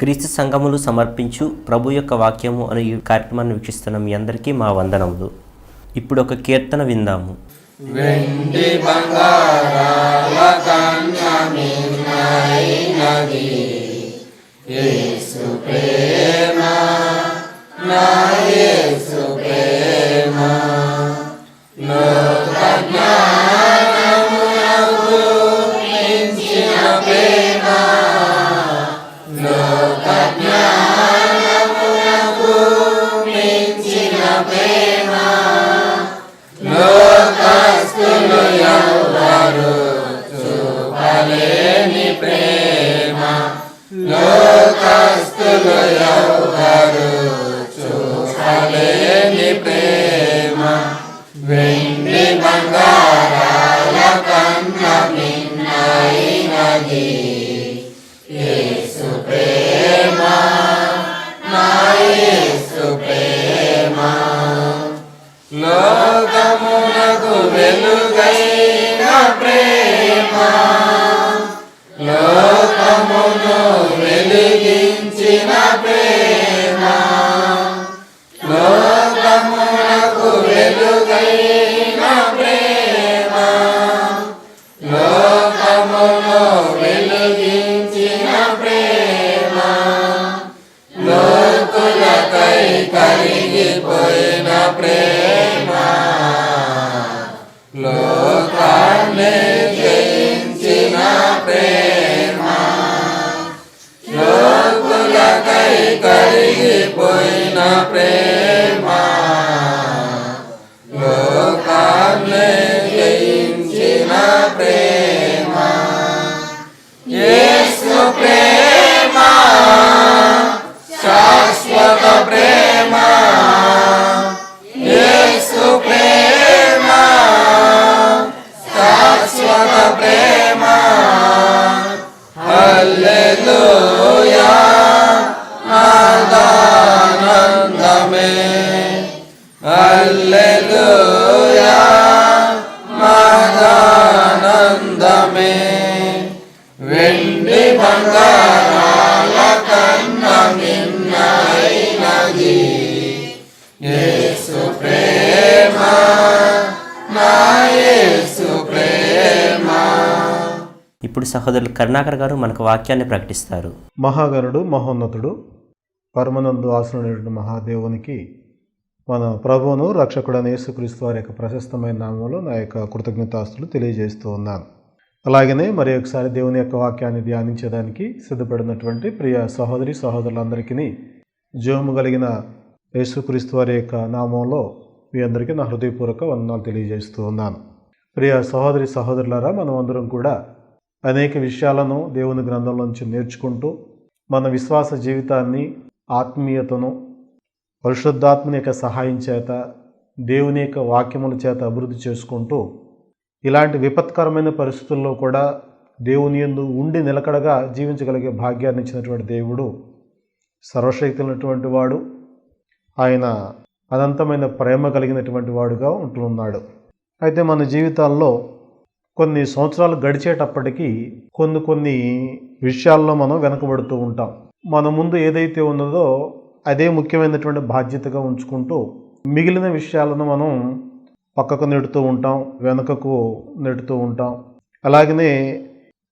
క్రీస్తు సంఘములు సమర్పించు ప్రభు యొక్క వాక్యము అనే ఈ కార్యక్రమాన్ని వీక్షిస్తున్న మీ అందరికీ మా వందనములు. ఇప్పుడు ఒక కీర్తన విందాము. వెండి బంగారాల కన్నా మిన్నైనది యేసు ప్రేమ, నా యేసు ప్రేమ. లోక జ్ఞానమునకు మించిన ప్రేమ, లోక జ్ఞానమునకు మించిన ప్రేమ. లోకస్తులు ఎవ్వరు చూపలేని ప్రేమ, లోకస్తులు ఎవ్వరు చూపలేని ప్రేమ. వెండి బంగారాల కన్నా మిన్నైనది యేసు ప్రేమ, నా యేసు ప్రేమ. లోకమునకు వెలుగైన ప్రేమ, లోకమును వెలిగించిన ప్రేమ. లోకమునకు వెలుగైన ప్రేమ, లోకమును వెలిగించిన ప్రేమ. లోకులకై కరిగిపోయిన ప్రేమ, లోకాన్ని జయించిన ప్రేమ. లోకులకై కరిగిపోయిన ప్రేమ, లోకాన్ని జయించిన ప్రేమ. యేసు ప్రేమ శాశ్వత ప్రేమ, యేసు ప్రేమ శాశ్వత ప్రేమ. హల్లెలూయా నాదానందమే, హల్లెలూయా నాదానందమే. వెండి బంగారాల కన్నా మిన్నైనది యేసు ప్రేమ, నా యేసు ప్రేమ. ఇప్పుడు సహోదరులు కరుణాకర్ గారు మనకు వాక్యాన్ని ప్రకటిస్తారు. మహాగణుడు, మహోన్నతుడు, పరమనందు ఆసనుడైన మహాదేవునికి మన ప్రభువును రక్షకుడైన యేసుక్రీస్తు వారి యొక్క ప్రశస్తమైన నామంలో నా యొక్క కృతజ్ఞతాస్తులు తెలియజేస్తూ ఉన్నాను. అలాగనే మరి ఒకసారి దేవుని యొక్క వాక్యాన్ని ధ్యానించడానికి సిద్ధపడినటువంటి ప్రియ సహోదరి సహోదరులందరికీ జీవము కలిగిన యేసుక్రీస్తు వారి యొక్క నామంలో మీ అందరికీ నా హృదయపూర్వక వందనాలు తెలియజేస్తూ ఉన్నాను. ప్రియ సహోదరి సహోదరులారా, మనం అందరం కూడా అనేక విషయాలను దేవుని గ్రంథంలోంచి నేర్చుకుంటూ మన విశ్వాస జీవితాన్ని, ఆత్మీయతను పరిశుద్ధాత్మని యొక్క సహాయం చేత, దేవుని యొక్క వాక్యముల చేత అభివృద్ధి చేసుకుంటూ ఇలాంటి విపత్కరమైన పరిస్థితుల్లో కూడా దేవుని యందు ఉండి నిలకడగా జీవించగలిగే భాగ్యాన్ని ఇచ్చినటువంటి దేవుడు సర్వశక్తి ఉన్నటువంటి వాడు. ఆయన అనంతమైన ప్రేమ కలిగినటువంటి వాడుగా ఉంటున్నాడు. అయితే మన జీవితాల్లో కొన్ని సంవత్సరాలు గడిచేటప్పటికీ కొన్ని విషయాల్లో మనం వెనకబడుతూ ఉంటాం. మన ముందు ఏదైతే ఉన్నదో అదే ముఖ్యమైనటువంటి బాధ్యతగా ఉంచుకుంటూ మిగిలిన విషయాలను మనం పక్కకు నెడుతూ ఉంటాం, వెనుకకు నెడుతూ ఉంటాం. అలాగనే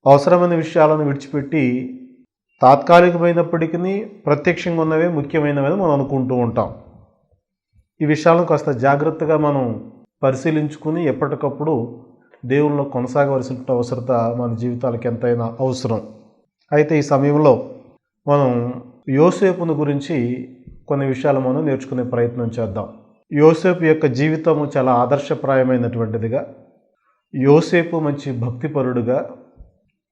అవసరమైన విషయాలను విడిచిపెట్టి తాత్కాలికమైనప్పటికీ ప్రత్యక్షంగా ఉన్నవే ముఖ్యమైనవని మనం అనుకుంటూ ఉంటాం. ఈ విషయాలను కాస్త జాగ్రత్తగా మనం పరిశీలించుకుని ఎప్పటికప్పుడు దేవునిలో కొనసాగవలసిన అవసరత మన జీవితాలకు ఎంతైనా అవసరం. అయితే ఈ సమయంలో మనం యోసేపును గురించి కొన్ని విషయాలు మనం నేర్చుకునే ప్రయత్నం చేద్దాం. యోసేపు యొక్క జీవితము చాలా ఆదర్శప్రాయమైనటువంటిదిగా, యోసేపు మంచి భక్తిపరుడుగా,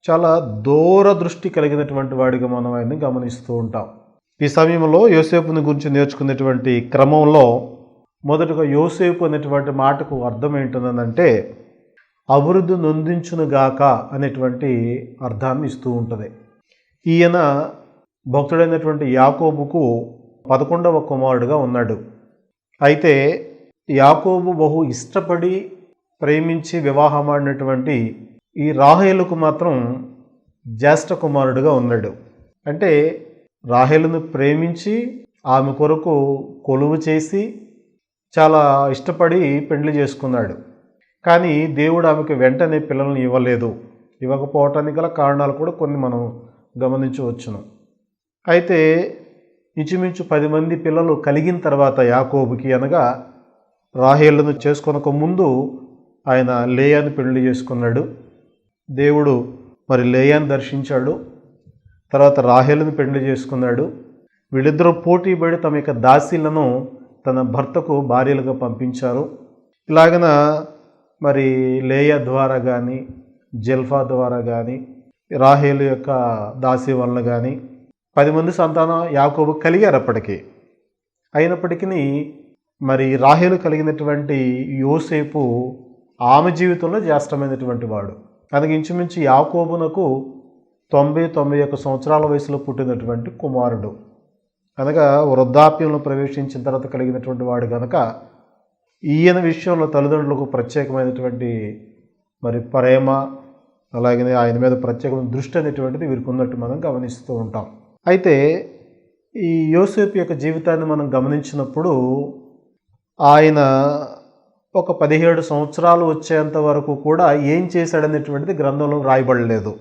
చాలా దూరదృష్టి కలిగినటువంటి వాడిగా మనం ఆయన్ని గమనిస్తూ ఉంటాం. ఈ సమయంలో యోసేపుని గురించి నేర్చుకునేటువంటి క్రమంలో మొదటగా యోసేపు అనేటువంటి మాటకు అర్థం ఏంటంటే అభివృద్ధి నొందించునుగాక అనేటువంటి అర్థాన్ని ఇస్తూ ఉంటుంది. ఈయన భక్తుడైనటువంటి యాకోబుకు 11వ కుమారుడుగా ఉన్నాడు. అయితే యాకోబు బహు ఇష్టపడి ప్రేమించి వివాహమాడినటువంటి ఈ రాహేలుకు మాత్రం జ్యేష్ఠ కుమారుడుగా ఉన్నాడు. అంటే రాహేలును ప్రేమించి ఆమె కొరకు కొలువు చేసి చాలా ఇష్టపడి పెండ్లి చేసుకున్నాడు. కానీ దేవుడు ఆమెకు వెంటనే పిల్లల్ని ఇవ్వలేదు. ఇవ్వకపోవటానికి గల కారణాలు కూడా కొన్ని మనం గమనించవచ్చును. అయితే ఇంచుమించు 10 మంది పిల్లలు కలిగిన తర్వాత యాకోబుకి, అనగా రాహేలును చేసుకొనక ముందు ఆయన లేయాను పెళ్లి చేసుకున్నాడు. దేవుడు మరి లేయాను దర్శించాడు. తర్వాత రాహేలును పెళ్లి చేసుకున్నాడు. వీళ్ళిద్దరూ పోటీపడి తమ యొక్క దాసీలను తన భర్తకు భార్యలుగా పంపించారు. ఇలాగన మరి లేయా ద్వారా కానీ, జెల్ఫా ద్వారా కానీ, రాహేలు యొక్క దాసి వలన కానీ 10 మంది సంతానం యాకోబు కలిగారు అప్పటికి. అయినప్పటికీ మరి రాహేలు కలిగినటువంటి యోసేపు ఆమె జీవితంలో జ్యేష్ఠమైనటువంటి వాడు. కనుక ఇంచుమించు యాకోబునకు 90-91 సంవత్సరాల వయసులో పుట్టినటువంటి కుమారుడు. కనుక వృద్ధాప్యంలో ప్రవేశించిన తర్వాత కలిగినటువంటి వాడు కనుక ఈయన విషయంలో తల్లిదండ్రులకు ప్రత్యేకమైనటువంటి మరి ప్రేమ, అలాగే ఆయన మీద ప్రత్యేకమైన దృష్టి అనేటువంటిది వీరికి ఉన్నట్టు మనం గమనిస్తూ ఉంటాం. అయితే ఈ యోసేపు యొక్క జీవితాన్ని మనం గమనించినప్పుడు ఆయన ఒక 17 సంవత్సరాలు వచ్చేంత వరకు కూడా ఏం చేశాడనేటువంటిది గ్రంథంలో రాయబడలేదు.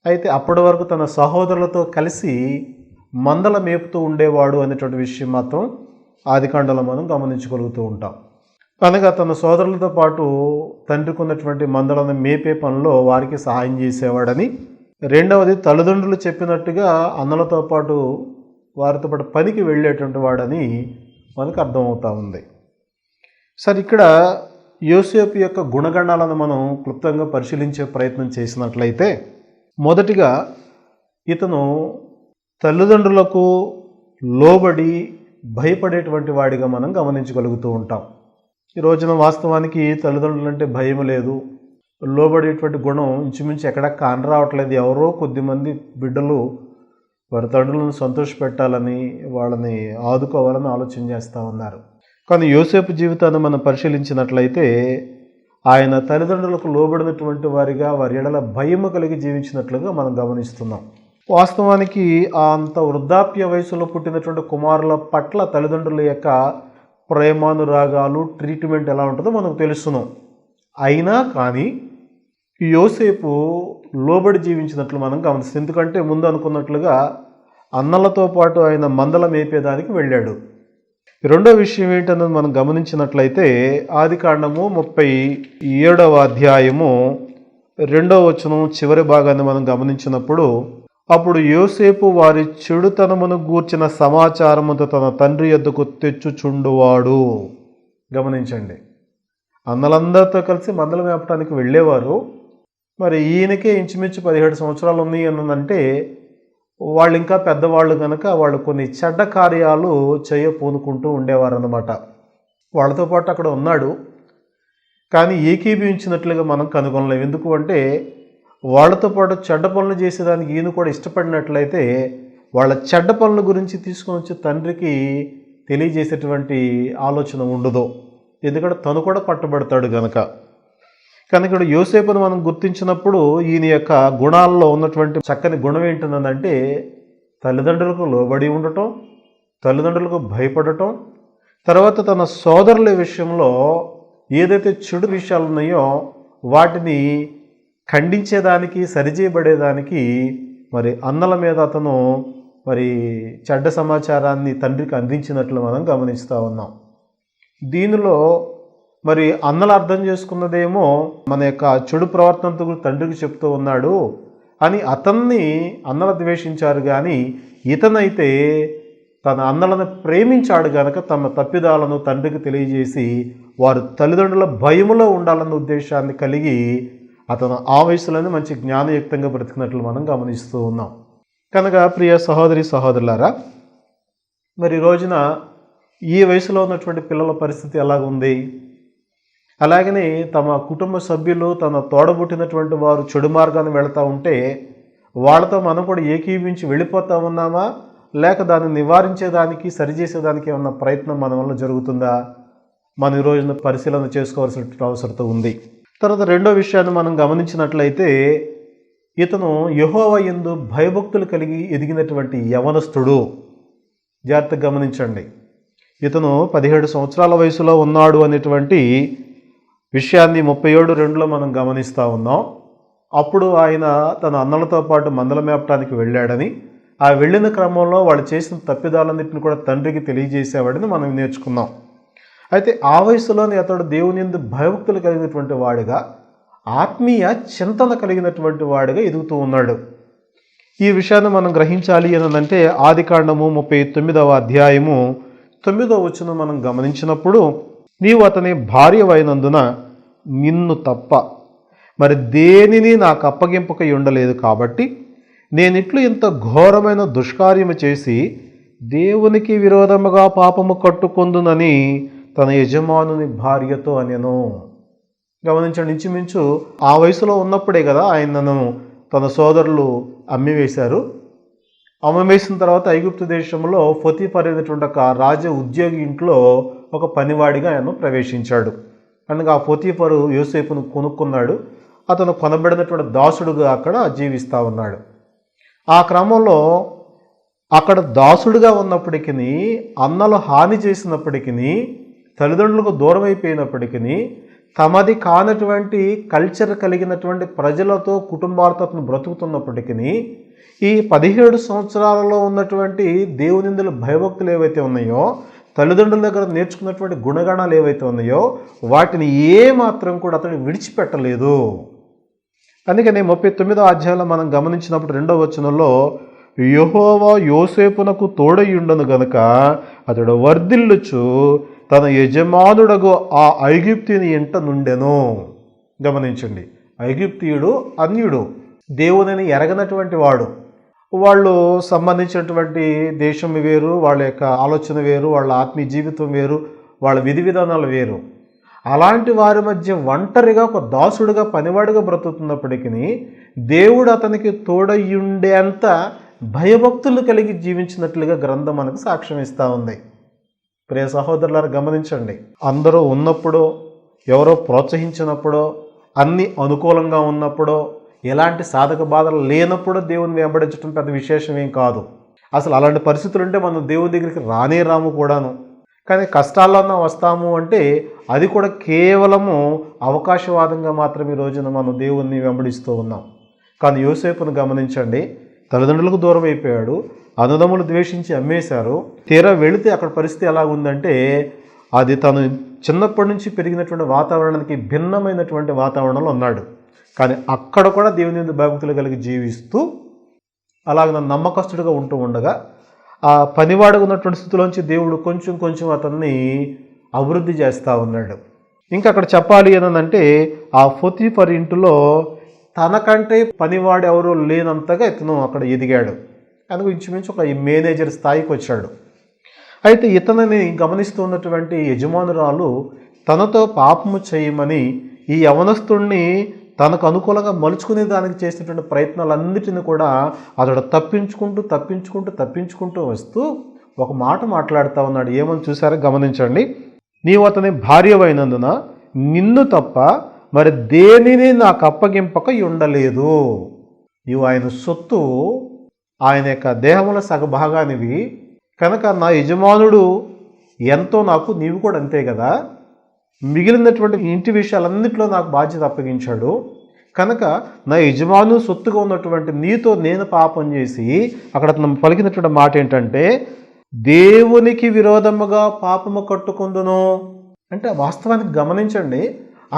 అయితే అప్పటి వరకు తన సహోదరులతో కలిసి మందల మేపుతూ ఉండేవాడు అనేటువంటి విషయం మాత్రం ఆదికాండంలో మనం గమనించగలుగుతూ ఉంటాం. కనుక తన సోదరులతో పాటు తండ్రికి ఉన్నటువంటి మందలను మేపే పనిలో వారికి సహాయం చేసేవాడని, రెండవది తల్లిదండ్రులు చెప్పినట్టుగా అన్నలతో పాటు వారితో పాటు పనికి వెళ్ళేటువంటి వాడని మనకు అర్థమవుతా ఉంది. సరే, ఇక్కడ యోసేపు యొక్క గుణగణాలను మనం క్లుప్తంగా పరిశీలించే ప్రయత్నం చేసినట్లయితే, మొదటిగా ఇతను తల్లిదండ్రులకు లోబడి భయపడేటువంటి వాడిగా మనం గమనించగలుగుతూ ఉంటాం. ఈ రోజున వాస్తవానికి తల్లిదండ్రులంటే భయం లేదు, లోబడేటువంటి గుణం ఇంచుమించు ఎక్కడ కానరావట్లేదు. ఎవరో కొద్దిమంది బిడ్డలు వారి తండ్రులను సంతోషపెట్టాలని, వాళ్ళని ఆదుకోవాలని ఆలోచన చేస్తూ ఉన్నారు. కానీ యోసేపు జీవితాన్ని మనం పరిశీలించినట్లయితే ఆయన తల్లిదండ్రులకు లోబడినటువంటి వారిగా, వారి ఎడల భయము కలిగి జీవించినట్లుగా మనం గమనిస్తున్నాం. వాస్తవానికి అంత వృద్ధాప్య వయసులో పుట్టినటువంటి కుమారుల పట్ల తల్లిదండ్రుల యొక్క ప్రేమానురాగాలు, ట్రీట్మెంట్ ఎలా ఉంటుందో మనకు తెలుసును. అయినా కానీ యోసేపు లోబడి జీవించినట్లు మనం గమనిస్తాం. ఎందుకంటే ముందు అనుకున్నట్లుగా అన్నలతో పాటు ఆయన మందల మేపేదానికి వెళ్ళాడు. రెండో విషయం ఏంటన్నది మనం గమనించినట్లయితే ఆదికాండము 37వ అధ్యాయము 2వ వచనం చివరి భాగాన్ని మనం గమనించినప్పుడు, అప్పుడు యోసేపు వారి చెడుతనమును గూర్చిన సమాచారముతో తన తండ్రి యొద్దకు తెచ్చుచుండువాడు. గమనించండి, అన్నలందరితో కలిసి మందల మేపటానికి వెళ్ళేవారు. మరి ఈయనకే ఇంచుమించు 17 సంవత్సరాలు ఉన్నాయి అన్నదంటే వాళ్ళు ఇంకా పెద్దవాళ్ళు కనుక వాళ్ళు కొన్ని చెడ్డ కార్యాలు పూనుకుంటూ ఉండేవారు అన్నమాట. వాళ్ళతో పాటు అక్కడ ఉన్నాడు, కానీ ఏకీభవించినట్లుగా మనం కనుగొనలేము. ఎందుకు అంటే వాళ్ళతో పాటు చెడ్డ పనులు చేసేదానికి ఈయన కూడా ఇష్టపడినట్లయితే వాళ్ళ చెడ్డ పనుల గురించి తీసుకొని వచ్చి తండ్రికి తెలియజేసేటువంటి ఆలోచన ఉండదు. ఎందుకంటే తను కూడా పట్టబడతాడు కనుక. ఇక్కడ యోసేపును మనం గుర్తించినప్పుడు ఈయన యొక్క గుణాల్లో ఉన్నటువంటి చక్కని గుణం ఏంటంటే తల్లిదండ్రులకు లోబడి ఉండటం, తల్లిదండ్రులకు భయపడటం, తర్వాత తన సోదరుల విషయంలో ఏదైతే చెడు విషయాలు ఉన్నాయో వాటిని ఖండించేదానికి, సరిచేయబడేదానికి మరి అన్నల మీద అతను మరి చెడ్డ సమాచారాన్ని తండ్రికి అందించినట్లు మనం గమనిస్తూ ఉన్నాం. దీనిలో మరి అన్నలు అర్థం చేసుకున్నదేమో మన యొక్క చెడు ప్రవర్తనతో తండ్రికి చెప్తూ ఉన్నాడు అని అతన్ని అన్నలు ద్వేషించారు. కానీ ఇతనైతే తన అన్నలను ప్రేమించాడు కనుక తమ తప్పిదాలను తండ్రికి తెలియజేసి వారు తల్లిదండ్రుల భయములో ఉండాలన్న ఉద్దేశాన్ని కలిగి అతను ఆ వయసులోనే మంచి జ్ఞానయుక్తంగా బ్రతికినట్లు మనం గమనిస్తూ ఉన్నాం. కనుక ప్రియ సహోదరి సహోదరులారా, మరి ఈ రోజున ఈ వయసులో ఉన్నటువంటి పిల్లల పరిస్థితి ఎలాగుంది? అలాగనే తమ కుటుంబ సభ్యులు, తన తోడబుట్టినటువంటి వారు చెడు మార్గాన్ని వెళుతూ ఉంటే వాళ్ళతో మనం కూడా ఏకీభించి వెళ్ళిపోతా ఉన్నామా, లేక దాన్ని నివారించేదానికి, సరిచేసేదానికి ఏమన్నా ప్రయత్నం మన వల్ల జరుగుతుందా? మనం ఈ రోజున పరిశీలన చేసుకోవాల్సిన అవసరం ఉంది. తర్వాత రెండో విషయాన్ని మనం గమనించినట్లయితే ఇతను యెహోవా యందు భయభక్తులు కలిగి ఎదిగినటువంటి యవనస్తుడు. జాగ్రత్తగా గమనించండి. ఇతను 17 సంవత్సరాల వయసులో ఉన్నాడు అనేటువంటి విషయాన్ని 37:2లో మనం గమనిస్తూ ఉన్నాం. అప్పుడు ఆయన తన అన్నలతో పాటు మందల మేపటానికి వెళ్ళాడని, ఆ వెళ్ళిన క్రమంలో వాళ్ళు చేసిన తప్పిదాలన్నింటిని కూడా తండ్రికి తెలియజేసేవాడని మనం నేర్చుకున్నాం. అయితే ఆ వయసులోనే అతడు దేవుని యందు భయభక్తులు కలిగినటువంటి వాడిగా, ఆత్మీయ చింతన కలిగినటువంటి వాడిగా ఎదుగుతూ ఉన్నాడు. ఈ విషయాన్ని మనం గ్రహించాలి అంటే ఆదికాండము 39వ అధ్యాయము 9వ వచనం మనం గమనించినప్పుడు, నీవు అతని భార్యవైనందున నిన్ను తప్ప మరి దేనిని నాకు అప్పగింపక ఉండలేదు కాబట్టి నేనిట్లు ఇంత ఘోరమైన దుష్కార్యము చేసి దేవునికి విరోధముగా పాపము కట్టుకొందునని తన యజమానుని భార్యతో అనెను. గమనించండి, ఇంచుమించు ఆ వయసులో ఉన్నప్పుడే కదా ఆయనను తన సోదరులు అమ్మివేశారు. అమ్మివేసిన తర్వాత ఐగుప్తు దేశంలో పొతీఫర్ అనేటువంటి ఒక రాజ ఉద్యోగి ఇంట్లో ఒక పనివాడిగా ఆయన ప్రవేశించాడు. అనగా ఆ పొతీఫరు యోసేపును కొనుక్కున్నాడు. అతను కొనబడినటువంటి దాసుడుగా అక్కడ జీవిస్తూ ఉన్నాడు. ఆ క్రమంలో అక్కడ దాసుడుగా ఉన్నప్పటికీ, అన్నలు హాని చేసినప్పటికీ, తల్లిదండ్రులకు దూరం అయిపోయినప్పటికీ, తమది కానటువంటి కల్చర్ కలిగినటువంటి ప్రజలతో కుటుంబాలతో అతను బ్రతుకుతున్నప్పటికీ, ఈ 17 సంవత్సరాలలో ఉన్నటువంటి దేవునిందుల భయభక్తులు ఏవైతే ఉన్నాయో, తల్లిదండ్రుల దగ్గర నేర్చుకున్నటువంటి గుణగణాలు ఏవైతే ఉన్నాయో, వాటిని ఏమాత్రం కూడా అతడు విడిచిపెట్టలేదు. అందుకని 39వ అధ్యాయంలో మనం గమనించినప్పుడు 2వ వచనంలో, యెహోవా యోసేపునకు తోడయుండను గనుక అతడు వర్ధిల్లుచు తన యజమానుడగు ఆ ఐగుప్తుని ఎంట నుండెను. గమనించండి, ఐగుప్తీయుడు అన్యుడు, దేవునిని ఎరగనటువంటి వాడు. వాళ్ళు సంబంధించినటువంటి దేశం వేరు, వాళ్ళ యొక్క ఆలోచన వేరు, వాళ్ళ ఆత్మీయ జీవితం వేరు, వాళ్ళ విధి విధానాలు వేరు. అలాంటి వారి మధ్య ఒంటరిగా ఒక దాసుడుగా పనివాడుగా బ్రతుకుతున్నప్పటికీ దేవుడు అతనికి తోడయ్యుండేంత భయభక్తులు కలిగి జీవించినట్లుగా గ్రంథం మనకు సాక్ష్యం ఇస్తూ ఉంది. ప్రియ సహోదరులారా, గమనించండి, అందరూ ఉన్నప్పుడో, ఎవరో ప్రోత్సహించినప్పుడో, అన్నీ అనుకూలంగా ఉన్నప్పుడో, ఎలాంటి సాధక బాధలు లేనప్పుడు దేవుని వెంబడించడం పెద్ద విశేషం ఏం కాదు. అసలు అలాంటి పరిస్థితులు ఉంటే మనం దేవుని దగ్గరికి రానే రాము కూడాను. కానీ కష్టాల్లోనే వస్తాము అంటే అది కూడా కేవలము అవకాశవాదంగా మాత్రమే ఈ రోజున మనం దేవుణ్ణి వెంబడిస్తూ ఉన్నాం. కానీ యోసేపును గమనించండి, తల్లిదండ్రులకు దూరం అయిపోయాడు, అన్నదమ్ములు ద్వేషించి అమ్మేశారు. తీరా వెళితే అక్కడ పరిస్థితి ఎలా ఉందంటే, అది తను చిన్నప్పటి నుంచి పెరిగినటువంటి వాతావరణానికి భిన్నమైనటువంటి వాతావరణంలో ఉన్నాడు. కానీ అక్కడ కూడా దేవుని యందు భయభక్తులు కలిగి జీవిస్తూ అలాగ నమ్మకస్తుడిగా ఉంటూ ఉండగా, ఆ పనివాడుగా ఉన్నటువంటి స్థితిలోంచి దేవుడు కొంచెం కొంచెం అతన్ని అభివృద్ధి చేస్తూ ఉన్నాడు. ఇంకా అక్కడ చెప్పాలి అంటే, ఆ పొతీఫర్ ఇంటిలో తనకంటే పనివాడు ఎవరు లేనంతగా ఇతను అక్కడ ఎదిగాడు. అందుకు ఇంచుమించు ఒక మేనేజర్ స్థాయికి వచ్చాడు. అయితే ఇతనిని గమనిస్తున్నటువంటి యజమానురాలు తనతో పాపము చేయమని ఈ యవనస్తుడిని తనకు అనుకూలంగా మలుచుకునే దానికి చేసినటువంటి ప్రయత్నాలన్నిటిని కూడా అతడు తప్పించుకుంటూ వస్తూ ఒక మాట మాట్లాడుతూ ఉన్నాడు. ఏమని చూసారో గమనించండి. నీవు అతని భార్యవైనందున నిన్ను తప్ప మరి దేనిని నాకు అప్పగింపక ఉండలేదు. నీవు ఆయన సొత్తు, ఆయన యొక్క దేహముల సగభాగానివి కనుక నా యజమానుడు ఎంతో నాకు, నీవు కూడా అంతే కదా. మిగిలినటువంటి ఇంటి విషయాలన్నింటిలో నాకు బాధ్యత అప్పగించాడు. కనుక నా యజమాను సొత్తుగా ఉన్నటువంటి నీతో నేను పాపం చేసి, అక్కడ పలికినటువంటి మాట ఏంటంటే, దేవునికి విరోధముగా పాపము కట్టుకుందును అంటే వాస్తవానికి గమనించండి,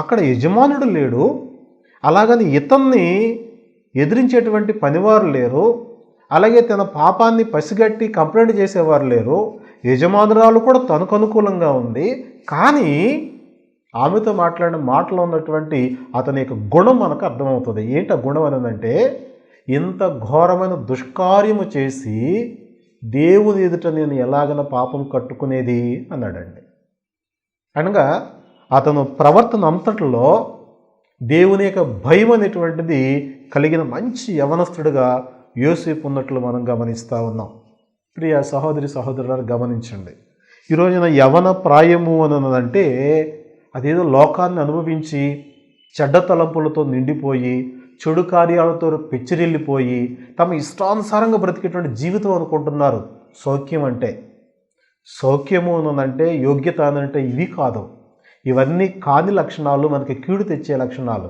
అక్కడ యజమానుడు లేడు, అలాగని ఇతన్ని ఎదిరించేటువంటి పనివారు లేరు, అలాగే తన పాపాన్ని పసిగట్టి కంప్లైంట్ చేసేవారు లేరు. యజమానురాలు కూడా తనకు అనుకూలంగా ఉంది. కానీ ఆమెతో మాట్లాడిన మాటలో ఉన్నటువంటి అతని యొక్క గుణం మనకు అర్థమవుతుంది. ఏంటి ఆ గుణం అనేదంటే, ఇంత ఘోరమైన దుష్కార్యము చేసి దేవుని ఎదుట నేను ఎలాగైనా పాపం కట్టుకునేది అన్నాడండి. అనగా అతను ప్రవర్తన అంతట్లో దేవుని యొక్క భయం అనేటువంటిది కలిగిన మంచి యవనస్తుడిగా యోసేపు ఉన్నట్లు మనం గమనిస్తూ ఉన్నాం. ప్రియ సహోదరి సహోదరులను గమనించండి, ఈరోజున యవన ప్రాయము అన్నదంటే అదేదో లోకాన్ని అనుభవించి చెడ్డ తలంపులతో నిండిపోయి చెడు కార్యాలతో పెచ్చిరెళ్ళిపోయి తమ ఇష్టానుసారంగా బ్రతికేటువంటి జీవితం అనుకుంటున్నారు సౌఖ్యం అంటే. సౌఖ్యము అనంటే, యోగ్యత అనంటే ఇవి కాదు. ఇవన్నీ కాని లక్షణాలు, మనకి కీడు తెచ్చే లక్షణాలు.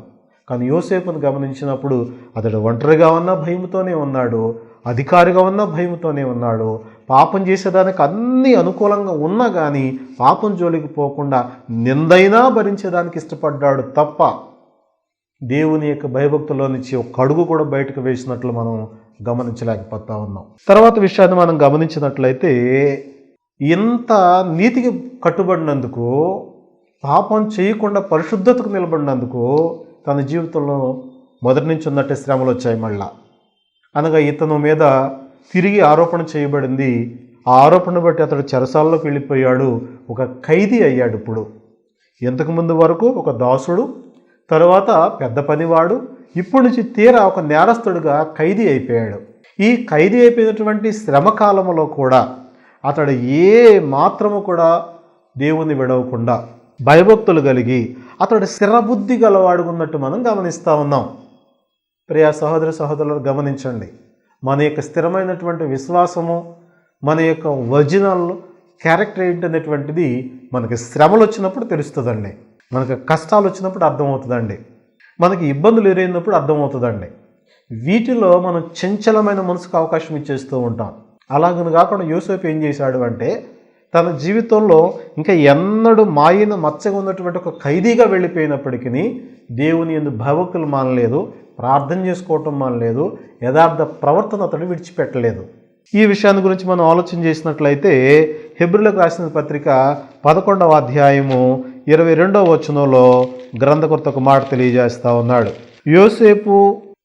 కానీ యోసేపును గమనించినప్పుడు అతడు ఒంటరిగా ఉన్న భయముతోనే ఉన్నాడు, అధికారిగా ఉన్న భయముతోనే ఉన్నాడు. పాపం చేసేదానికి అన్నీ అనుకూలంగా ఉన్నా కానీ పాపం జోలికి పోకుండా నిందైనా భరించేదానికి ఇష్టపడ్డాడు తప్ప దేవుని యొక్క భయభక్తుల్లో నుంచి ఒక అడుగు కూడా బయటకు వేసినట్లు మనం గమనించలేకపోతా ఉన్నాం. తర్వాత విషయాన్ని మనం గమనించినట్లయితే, ఇంత నీతికి కట్టుబడినందుకు, పాపం చేయకుండా పరిశుద్ధతకు నిలబడినందుకు తన జీవితంలో మొదటి నుంచి ఉన్నట్టే శ్రమలు వచ్చాయి మళ్ళా. అనగా ఇతను మీద తిరిగి ఆరోపణ చేయబడింది. ఆ ఆరోపణ బట్టి అతడు చెరసాల్లోకి వెళ్ళిపోయాడు, ఒక ఖైదీ అయ్యాడు. ఇప్పుడు ఇంతకుముందు వరకు ఒక దాసుడు, తరువాత పెద్ద పనివాడు, ఇప్పుడు నుంచి తీరా ఒక నేరస్తుడుగా ఖైదీ అయిపోయాడు. ఈ ఖైదీ అయిపోయినటువంటి శ్రమ కాలంలో కూడా అతడు ఏ మాత్రము కూడా దేవుని విడవకుండా భయభక్తులు కలిగి అతడు స్థిరబుద్ధి గలవాడుకున్నట్టు మనం గమనిస్తూ ఉన్నాం. ప్రియ సహోదర సహోదరులు గమనించండి, మన యొక్క స్థిరమైనటువంటి విశ్వాసము, మన యొక్క ఒరిజినల్ క్యారెక్టర్ ఏంటనేటువంటిది మనకి శ్రమలు వచ్చినప్పుడు తెలుస్తుందండి, మనకు కష్టాలు వచ్చినప్పుడు అర్థమవుతుందండి, మనకి ఇబ్బందులు ఎదురైనప్పుడు అర్థమవుతుందండి. వీటిలో మనం చంచలమైన మనసుకు అవకాశం ఇచ్చేస్తూ ఉంటాం. అలాగని కాకుండా యోసేపు ఏం చేశాడు అంటే, తన జీవితంలో ఇంకా ఎన్నడూ మాయన మచ్చగా ఉన్నటువంటి ఒక ఖైదీగా వెళ్ళిపోయినప్పటికీ దేవుని యందు భయభక్తులు మానలేదు, ప్రార్థన చేసుకోవటం మానలేదు, యథార్థ ప్రవర్తన అతడు విడిచిపెట్టలేదు. ఈ విషయాన్ని గురించి మనం ఆలోచన చేసినట్లయితే హెబ్రీయులకు రాసిన పత్రిక 11వ అధ్యాయము 22వ వచనంలో గ్రంథకర్త ఒక మాట తెలియజేస్తూ ఉన్నాడు. యోసేపు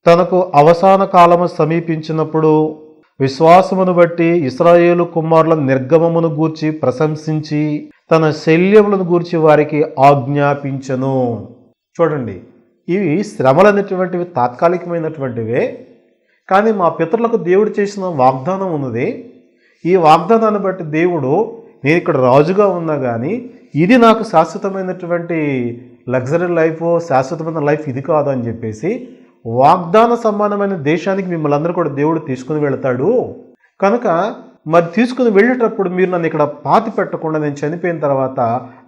తనకు అవసాన కాలము సమీపించినప్పుడు విశ్వాసమును బట్టి ఇశ్రాయేలు కుమారుల నిర్గమమును గూర్చి ప్రశంసించి తన శల్యములను గూర్చి వారికి ఆజ్ఞాపించను. చూడండి, ఇవి శ్రమలు అనేటువంటివి తాత్కాలికమైనటువంటివే, కానీ మా పితరులకు దేవుడు చేసిన వాగ్దానం ఉన్నది. ఈ వాగ్దానాన్ని బట్టి దేవుడు, నేను ఇక్కడ రాజుగా ఉన్నా కానీ ఇది నాకు శాశ్వతమైనటువంటి లగ్జరీ లైఫ్, శాశ్వతమైన లైఫ్ ఇది కాదు అని చెప్పేసి వాగ్దాన సమానమైన దేశానికి మిమ్మల్ని అందరూ కూడా దేవుడు తీసుకుని వెళతాడు. కనుక మరి తీసుకుని వెళ్ళేటప్పుడు మీరు నన్ను ఇక్కడ పాతి పెట్టకుండా నేను చనిపోయిన తర్వాత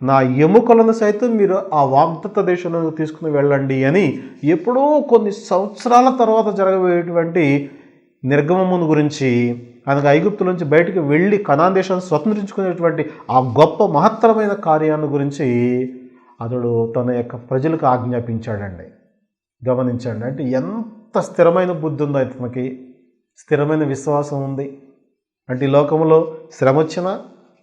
నా ఎముకలను సైతం మీరు ఆ వాగ్దత్త దేశంలో తీసుకుని వెళ్ళండి అని ఎప్పుడో కొన్ని సంవత్సరాల తర్వాత జరగబోయేటువంటి నిర్గమమును గురించి, అనగా ఐగుప్తు నుంచి బయటకు వెళ్ళి కనాన్ దేశాన్ని స్వతంత్రించుకునేటువంటి ఆ గొప్ప మహత్తరమైన కార్యాన్ని గురించి అతడు తన యొక్క ప్రజలకు ఆజ్ఞాపించాడండి. గమనించండి, అంటే ఎంత స్థిరమైన బుద్ధి ఉందో ఇతనికి, స్థిరమైన విశ్వాసం ఉంది. అంటే ఈ లోకంలో శ్రమ వచ్చినా,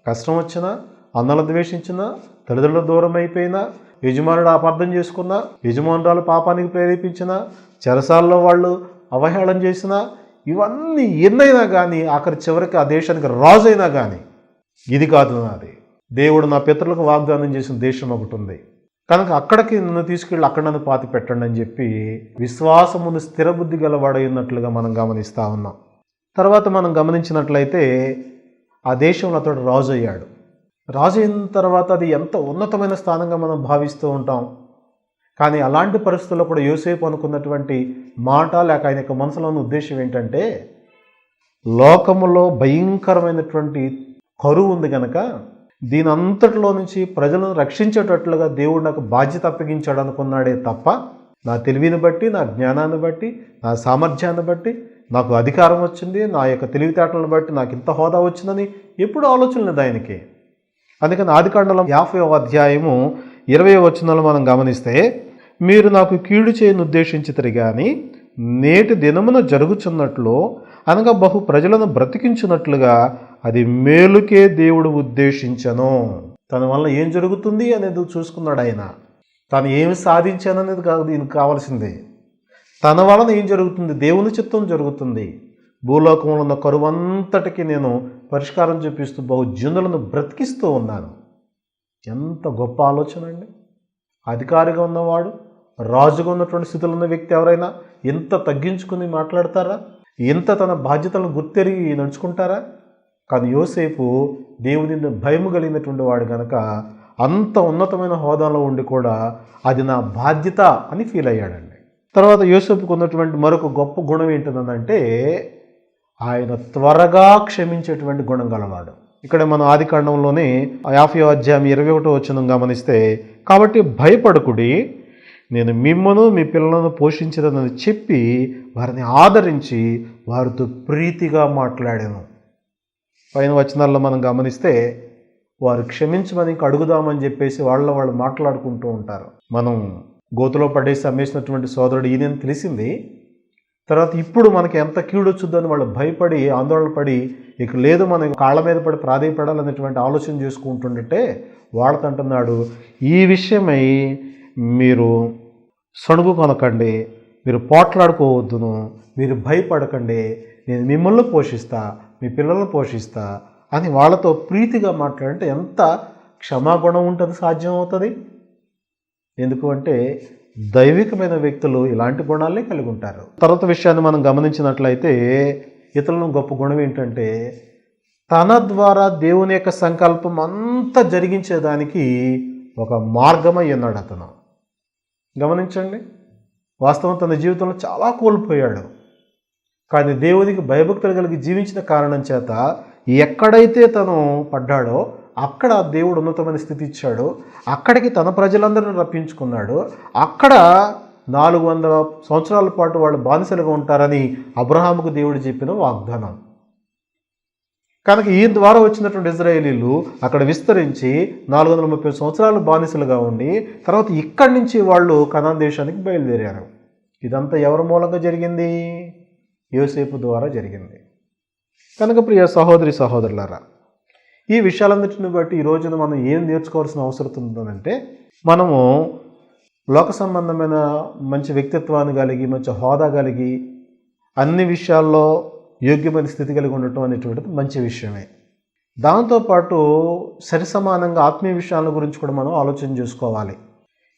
కష్టం వచ్చినా, అన్నలు ద్వేషించినా, తల్లిదండ్రుల దూరం అయిపోయినా, యజమానుడు అపార్థం చేసుకున్నా, యజమానురాలు పాపానికి ప్రేరేపించినా, చెరసాల్లో వాళ్ళు అవహేళన చేసినా, ఇవన్నీ ఎన్నైనా కానీ చివరికి ఆ దేశానికి రాజు అయినా కానీ ఇది కాదు నాది, దేవుడు నా పితరులకు వాగ్దానం చేసిన దేశం ఒకటి ఉంది, కనుక అక్కడికి నన్ను తీసుకెళ్ళి అక్కడ నన్ను పాతి పెట్టండి అని చెప్పి విశ్వాసమును స్థిరబుద్ధి గలవాడైనట్లుగా మనం గమనిస్తూ ఉన్నాం. తర్వాత మనం గమనించినట్లయితే ఆ దేశంలో అతడు రాజు అయ్యాడు. రాజు అయిన తర్వాత అది ఎంత ఉన్నతమైన స్థానంగా మనం భావిస్తూ ఉంటాం. కానీ అలాంటి పరిస్థితుల్లో కూడా యోసేపు అనుకున్నటువంటి మాట, లేక ఆయన యొక్క మనసులో ఉన్న ఉద్దేశం ఏంటంటే, లోకములో భయంకరమైనటువంటి కరువు ఉంది కనుక దీని అంతటిలో నుంచి ప్రజలను రక్షించేటట్లుగా దేవుడు నాకు బాధ్యత అప్పగించాడు అనుకున్నాడే తప్ప, నా తెలివిని బట్టి, నా జ్ఞానాన్ని బట్టి, నా సామర్థ్యాన్ని బట్టి, నాకు అధికారం వచ్చింది, నా యొక్క తెలివితేటలను బట్టి నాకు ఇంత హోదా వచ్చిందని ఎప్పుడు ఆలోచన లేదు ఆయనకి. అందుకని ఆదికాండలో 50వ అధ్యాయము 20వ వచనంలో మనం గమనిస్తే, మీరు నాకు కీడు చేయను ఉద్దేశించితిరి గాని నేటి దినమున జరుగుచున్నట్లు, అనగా బహు ప్రజలను బ్రతికించినట్లుగా అది మేలుకే దేవుడు ఉద్దేశించను. తన వల్ల ఏం జరుగుతుంది అనేది చూసుకున్నాడు ఆయన. తాను ఏమి సాధించాననేది కాదు దీనికి కావాల్సింది, తన వలన ఏం జరుగుతుంది, దేవుని చిత్తం జరుగుతుంది. భూలోకంలో ఉన్న కరువంతటికి నేను పరిష్కారం చూపిస్తూ బహుజనులను బ్రతికిస్తూ ఉన్నాను. ఎంత గొప్ప ఆలోచన అండి! అధికారిగా ఉన్నవాడు, రాజుగా ఉన్నటువంటి స్థితిలో ఉన్న వ్యక్తి ఎవరైనా ఎంత తగ్గించుకుని మాట్లాడతారా? ఎంత తన బాధ్యతలను గుర్తెరిగి నడుచుకుంటారా? కానీ యోసేపు దేవుని భయము కలిగినటువంటి వాడు కనుక అంత ఉన్నతమైన హోదాలో ఉండి కూడా అది నా బాధ్యత అని ఫీల్ అయ్యాడండి. తర్వాత యోసేపుకు ఉన్నటువంటి మరొక గొప్ప గుణం ఏంటంటే ఆయన త్వరగా క్షమించేటువంటి గుణం గలవాడు. ఇక్కడ మనం ఆదికాండంలోనే 50వ అధ్యాయం 21వ వచనం గమనిస్తే, కాబట్టి భయపడకుడి, నేను మిమ్మను మీ పిల్లలను పోషించదనని చెప్పి వారిని ఆదరించి వారితో ప్రీతిగా మాట్లాడాను. పైన వచనాల్లో మనం గమనిస్తే వారు క్షమించమని అడుగుదామని చెప్పేసి వాళ్ళు మాట్లాడుకుంటూ ఉంటారు. మనం గోతులో పడేసి అమ్మేసినటువంటి సోదరుడు ఈయనని తెలిసింది. తర్వాత ఇప్పుడు మనకి ఎంత కీడొచ్చుద్దని వాళ్ళు భయపడి ఆందోళన పడి ఇక లేదు మనం కాళ్ళ మీద పడి ప్రాధేయపడాలనేటువంటి ఆలోచన చేసుకుంటుంటే వాళ్ళతో అంటున్నాడు, ఈ విషయమై మీరు సణుగు కొనకండి, మీరు పోట్లాడుకోవద్దును, మీరు భయపడకండి, నేను మిమ్మల్ని పోషిస్తా, మీ పిల్లలను పోషిస్తా అని వాళ్ళతో ప్రీతిగా మాట్లాడంటే ఎంత క్షమాగుణం ఉంటుంది, సాధ్యం అవుతుంది. ఎందుకు అంటే దైవికమైన వ్యక్తులు ఇలాంటి గుణాలే కలిగి ఉంటారు. తర్వాత విషయాన్ని మనం గమనించినట్లయితే ఇతరులను గొప్ప గుణం ఏంటంటే తన ద్వారా దేవుని యొక్క సంకల్పం అంతా జరిగించేదానికి ఒక మార్గమై ఉన్నాడు అతను. గమనించండి, వాస్తవం తన జీవితంలో చాలా కోల్పోయాడు. కానీ దేవునికి భయభక్తులు కలిగి జీవించిన కారణం చేత ఎక్కడైతే తను పడ్డాడో అక్కడ దేవుడు ఉన్నతమైన స్థితి ఇచ్చాడు. అక్కడికి తన ప్రజలందరిని రప్పించుకున్నాడు. అక్కడ 400 సంవత్సరాల పాటు వాళ్ళు బానిసలుగా ఉంటారని అబ్రహాముకు దేవుడు చెప్పిన వాగ్దానం. కనుక ఈ ద్వారా వచ్చినటువంటి ఇజ్రాయేలీలు అక్కడ విస్తరించి 430 సంవత్సరాలు బానిసలుగా ఉండి తర్వాత ఇక్కడి నుంచి వాళ్ళు కనాన్ దేశానికి బయలుదేరారు. ఇదంతా ఎవరి మూలంగా జరిగింది? యోసేపు ద్వారా జరిగింది. కనుక ప్రియ సహోదరి సహోదరులారా, ఈ విషయాలన్నింటిని బట్టి ఈ రోజున మనం ఏం నేర్చుకోవాల్సిన అవసరం ఉందంటే, మనము లోక సంబంధమైన మంచి వ్యక్తిత్వాన్ని కలిగి మంచి హోదా కలిగి అన్ని విషయాల్లో యోగ్యమైన స్థితి కలిగి ఉండటం అనేటువంటిది మంచి విషయమే. దాంతోపాటు సరిసమానంగా ఆత్మీయ విషయాల గురించి కూడా మనం ఆలోచన చేసుకోవాలి.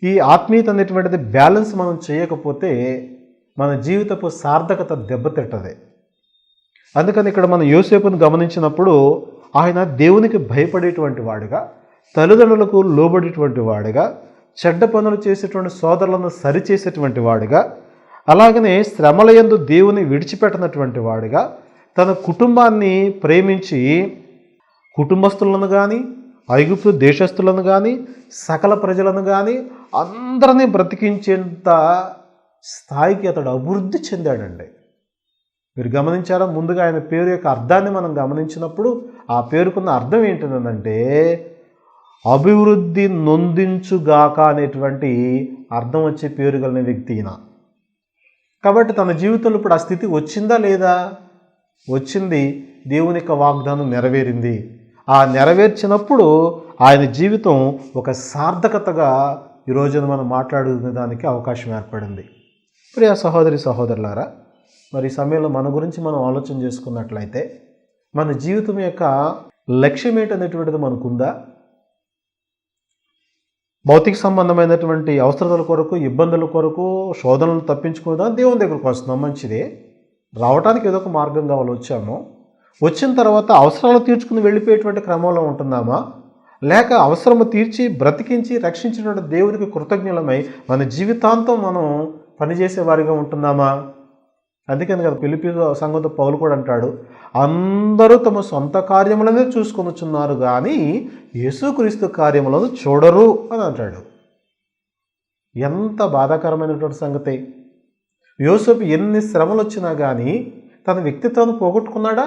ఈ ఆత్మీయత అనేటువంటిది బ్యాలెన్స్ మనం చేయకపోతే మన జీవితపు సార్థకత దెబ్బతింటది. అందుకని ఇక్కడ మనం యోసేపును గమనించినప్పుడు ఆయన దేవునికి భయపడేటువంటి వాడిగా, తల్లిదండ్రులకు లోబడేటువంటి వాడిగా, చెడ్డ పనులు చేసేటువంటి సోదరులను సరిచేసేటువంటి వాడిగా, అలాగనే శ్రమల యందు దేవుని విడిచిపెట్టనటువంటి వాడిగా, తన కుటుంబాన్ని ప్రేమించి కుటుంబస్తులను కానీ ఐగుప్తు దేశస్తులను కానీ సకల ప్రజలను కానీ అందరినీ బ్రతికించేంత స్థాయికి అతడు అభివృద్ధి చెందాడండి. మీరు గమనించారా? ముందుగా ఆయన పేరు యొక్క అర్థాన్ని మనం గమనించినప్పుడు ఆ పేరుకున్న అర్థం ఏంటంటే అభివృద్ధి నొందించుగాక అనేటువంటి అర్థం వచ్చే పేరు కలిగిన వ్యక్తి ఈయన. కాబట్టి తన జీవితంలో ఇప్పుడు ఆ స్థితి వచ్చిందా లేదా? వచ్చింది. దేవుని యొక్క వాగ్దానం నెరవేరింది. ఆ నెరవేర్చినప్పుడు ఆయన జీవితం ఒక సార్థకతగా ఈరోజున మనం మాట్లాడుకునే దానికి అవకాశం ఏర్పడింది. ప్రియ సహోదరి సహోదరులారా, మరి ఈ సమయంలో మన గురించి మనం ఆలోచన చేసుకున్నట్లయితే మన జీవితం యొక్క లక్ష్యం ఏంటనేటువంటిది మనకుందా? భౌతిక సంబంధమైనటువంటి అవసరాల కొరకు, ఇబ్బందుల కొరకు, శోధనలు తప్పించుకుందాం దేవుని దగ్గరకు వస్తున్నాం, మంచిదే. రావడానికి ఏదో ఒక మార్గం కావాలి, వచ్చాము. వచ్చిన తర్వాత అవసరాలు తీర్చుకుని వెళ్ళిపోయేటువంటి క్రమంలో ఉంటున్నామా, లేక అవసరము తీర్చి బ్రతికించి రక్షించినటువంటి దేవునికి కృతజ్ఞులమై మన జీవితాంతం మనం పనిచేసే వారిగా ఉంటున్నామా? అందుకని కదా ఫిలిప్పీ సంఘంతో పౌలు కూడా అంటాడు, అందరూ తమ సొంత కార్యములనే చూసుకొనుచున్నారు కానీ యేసుక్రీస్తు కార్యములను చూడరు అని అంటాడు. ఎంత బాధాకరమైనటువంటి సంగతి. యోసేపు ఎన్ని శ్రమలు వచ్చినా కానీ తన వ్యక్తిత్వాన్ని పోగొట్టుకున్నాడా?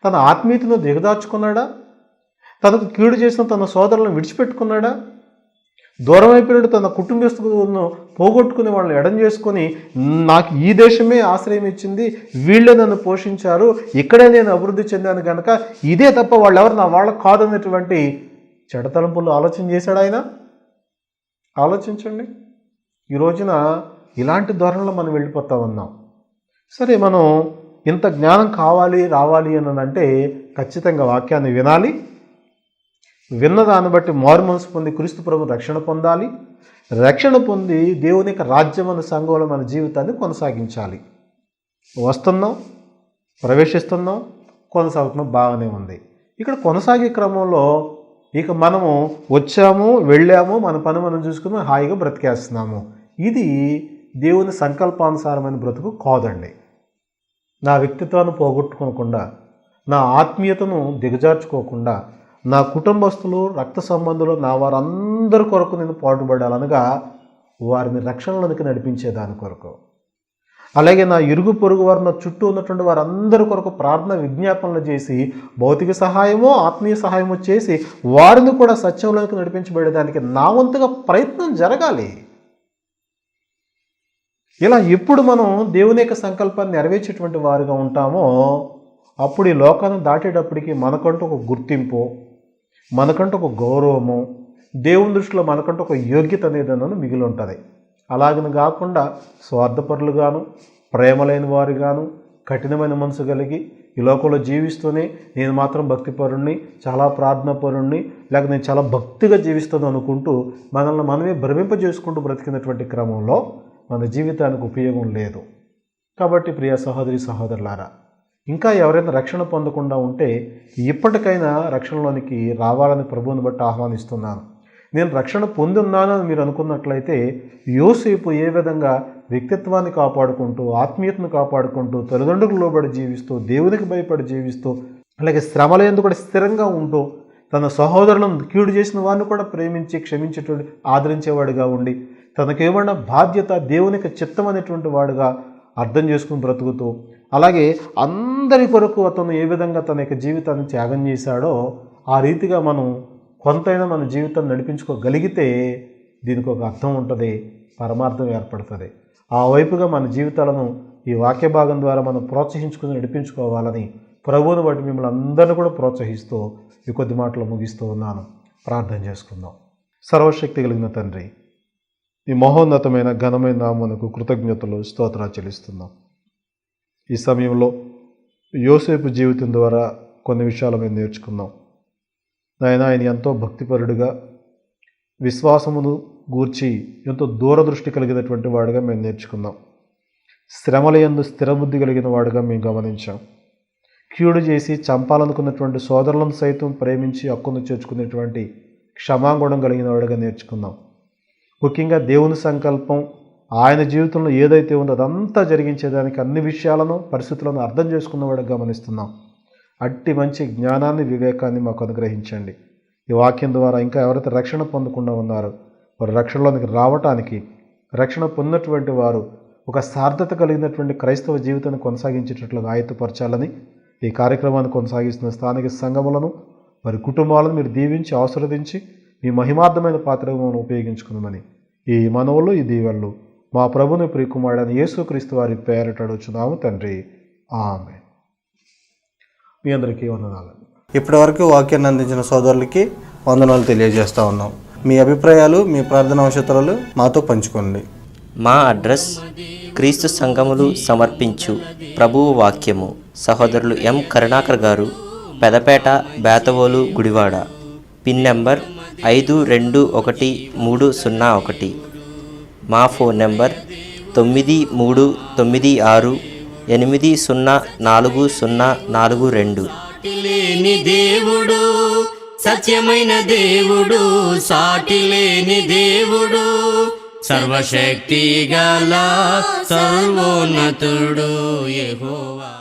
తన ఆత్మీయతను దిగదార్చుకున్నాడా? తనకు కీడు చేసిన తన సోదరులను విడిచిపెట్టుకున్నాడా? దూరం అయిపోయినట్టు తన కుటుంబస్తులను పోగొట్టుకుని వాళ్ళని ఎడం చేసుకొని నాకు ఈ దేశమే ఆశ్రయం ఇచ్చింది, వీళ్ళే నన్ను పోషించారు, ఇక్కడే నేను అభివృద్ధి చెందాను కనుక ఇదే తప్ప వాళ్ళు ఎవరు నా వాళ్ళకు కాదనేటువంటి చెడతలంపులు ఆలోచన చేశాడు ఆయన? ఆలోచించండి. ఈ రోజున ఇలాంటి ధోరణిలో మనం వెళ్ళిపోతా ఉన్నాం. సరే, మనం ఇంత జ్ఞానం కావాలి రావాలి అని అంటే ఖచ్చితంగా వాక్యాన్ని వినాలి. విన్న దాన్ని బట్టి మారు మనసు పొంది క్రీస్తు ప్రభు రక్షణ పొందాలి. రక్షణ పొంది దేవుని యొక్క రాజ్యం అనే సంఘంలో మన జీవితాన్ని కొనసాగించాలి. వస్తున్నాం, ప్రవేశిస్తున్నాం, కొనసాగుతున్నాం, బాగానే ఉంది. ఇక్కడ కొనసాగే క్రమంలో ఇక మనము వచ్చాము, వెళ్ళాము, మన పని మనం చూసుకుని హాయిగా బ్రతికేస్తున్నాము. ఇది దేవుని సంకల్పానుసారమైన బ్రతుకు కాదండి. నా వ్యక్తిత్వాన్ని పోగొట్టుకోకుండా, నా ఆత్మీయతను దిగజార్చుకోకుండా, నా కుటుంబస్తులు, రక్త సంబంధులు, నా వారందరి కొరకు నేను పాటుపడాలనగా వారిని రక్షణలోనికి నడిపించే దాని కొరకు, అలాగే నా ఇరుగు పొరుగు వారు, నా చుట్టూ ఉన్నటువంటి వారందరి కొరకు ప్రార్థన విజ్ఞాపనలు చేసి భౌతిక సహాయమో ఆత్మీయ సహాయమో చేసి వారిని కూడా సత్యంలోకి నడిపించబడేదానికి నా వంతుగా ప్రయత్నం జరగాలి. ఇలా ఎప్పుడు మనం దేవుని యొక్క సంకల్పాన్ని నెరవేర్చేటువంటి వారుగా ఉంటామో అప్పుడు ఈ లోకాన్ని దాటేటప్పటికి మనకంటూ ఒక గుర్తింపు, మనకంటూ ఒక గౌరవము, దేవుని దృష్టిలో మనకంటూ ఒక యోగ్యత అనేది మిగిలి ఉంటుంది. అలాగని కాకుండా స్వార్థపరులుగాను, ప్రేమలేని వారుగాను, కఠినమైన మనసు కలిగి ఈ లోకంలో జీవిస్తూనే నేను మాత్రం భక్తిపరుణ్ణి, చాలా ప్రార్థనాపరుణ్ణి, లేక నేను చాలా భక్తిగా జీవిస్తాను అనుకుంటూ మనల్ని మనమే భ్రమింపజేసుకుంటూ బ్రతికినటువంటి క్రమంలో మన జీవితానికి ఉపయోగం లేదు. కాబట్టి ప్రియ సహోదరి సహోదరులారా, ఇంకా ఎవరైనా రక్షణ పొందకుండా ఉంటే ఇప్పటికైనా రక్షణలోనికి రావాలని ప్రభువుని బట్టి ఆహ్వానిస్తున్నాను. నేను రక్షణ పొంది ఉన్నానని మీరు అనుకున్నట్లయితే యోసేపు ఏ విధంగా వ్యక్తిత్వాన్ని కాపాడుకుంటూ, ఆత్మీయతను కాపాడుకుంటూ, తల్లిదండ్రులకు లోబడి జీవిస్తూ, దేవునికి భయపడి జీవిస్తూ, అలాగే శ్రమలందు కూడా స్థిరంగా ఉంటూ, తన సహోదరులను కీడు చేసిన వారిని కూడా ప్రేమించి క్షమించేటువంటి ఆదరించేవాడిగా ఉండి, తనకేమన్నా బాధ్యత దేవునికి చిత్తం అనేటువంటి వాడుగా అర్థం చేసుకుని బ్రతుకుతూ, అలాగే అందరి కొరకు అతను ఏ విధంగా తన యొక్క జీవితాన్ని త్యాగం చేశాడో ఆ రీతిగా మనం కొంతైనా మన జీవితాన్ని నడిపించుకోగలిగితే దీనికి ఒక అర్థం ఉంటుంది, పరమార్థం ఏర్పడుతుంది. ఆ వైపుగా మన జీవితాలను ఈ వాక్య భాగం ద్వారా మనం ప్రోత్సహించుకుని నడిపించుకోవాలని ప్రభువుని బట్టి మిమ్మల్ని అందరినీ కూడా ప్రోత్సహిస్తూ ఈ కొద్ది మాటలు ముగిస్తూ ఉన్నాను. ప్రార్థన చేసుకుందాం. సర్వశక్తి కలిగిన తండ్రి, ఈ మహోన్నతమైన ఘనమైన నామమునకు కృతజ్ఞతలు స్తోత్రాలు చెల్లిస్తున్నాం. ఈ సమయంలో యోసేపు జీవితం ద్వారా కొన్ని విషయాలు మేము నేర్చుకున్నాం. ఆయన ఎంతో భక్తిపరుడుగా, విశ్వాసమును గూర్చి ఎంతో దూరదృష్టి కలిగినటువంటి వాడుగా మేము నేర్చుకున్నాం. శ్రమలయందు స్థిరబుద్ధి కలిగిన వాడుగా మేము గమనించాం. కీడు చేసి చంపాలనుకున్నటువంటి సోదరులను సైతం ప్రేమించి హక్కును చేర్చుకునేటువంటి క్షమాగుణం కలిగిన వాడుగా నేర్చుకున్నాం. ముఖ్యంగా దేవుని సంకల్పం ఆయన జీవితంలో ఏదైతే ఉందో అదంతా జరిగించేదానికి అన్ని విషయాలను, పరిస్థితులను అర్థం చేసుకున్నవాడుగా గమనిస్తున్నాం. అట్టి మంచి జ్ఞానాన్ని, వివేకాన్ని మాకు అనుగ్రహించండి. ఈ వాక్యం ద్వారా ఇంకా ఎవరైతే రక్షణ పొందకుండా ఉన్నారో వారు రక్షణలోనికి రావటానికి, రక్షణ పొందినటువంటి వారు ఒక సార్థత కలిగినటువంటి క్రైస్తవ జీవితాన్ని కొనసాగించేటట్లుగా ఆయత్తపరచాలని, ఈ కార్యక్రమాన్ని కొనసాగిస్తున్న స్థానిక సంఘములను, వారి కుటుంబాలను మీరు దీవించి ఆశీర్వదించి మీ మహిమార్థమైన పాత్రను ఉపయోగించుకున్నామని ఈ మనవులు, ఈ దీవెనలు మా ప్రభుని ప్రియకుమారుడైన యేసుక్రీస్తు వారి పేరిట అడుగుచున్నాము తండ్రి. ఆమేన్. మీ అందరికీ వందనాలు. ఇప్పటి వరకు వాక్యాన్ని అందించిన సోదరులకి వందనాలు తెలియజేస్తూ ఉన్నాం. మీ అభిప్రాయాలు, మీ ప్రార్థన అవసరాలు మాతో పంచుకోండి. మా అడ్రస్ క్రీస్తు సంఘములు సమర్పించు ప్రభువు వాక్యము, సహోదరులు ఎం కరుణాకర్ గారు, పెదపేట, బేతవోలు, గుడివాడ. Pin number 521301. మా ఫోన్ నెంబర్ 9396804042. లేని దేవుడు, సత్యమైన దేవుడు, సాటి లేని దేవుడు, సర్వశక్తి గల సర్వోన్నతుడు యెహోవా.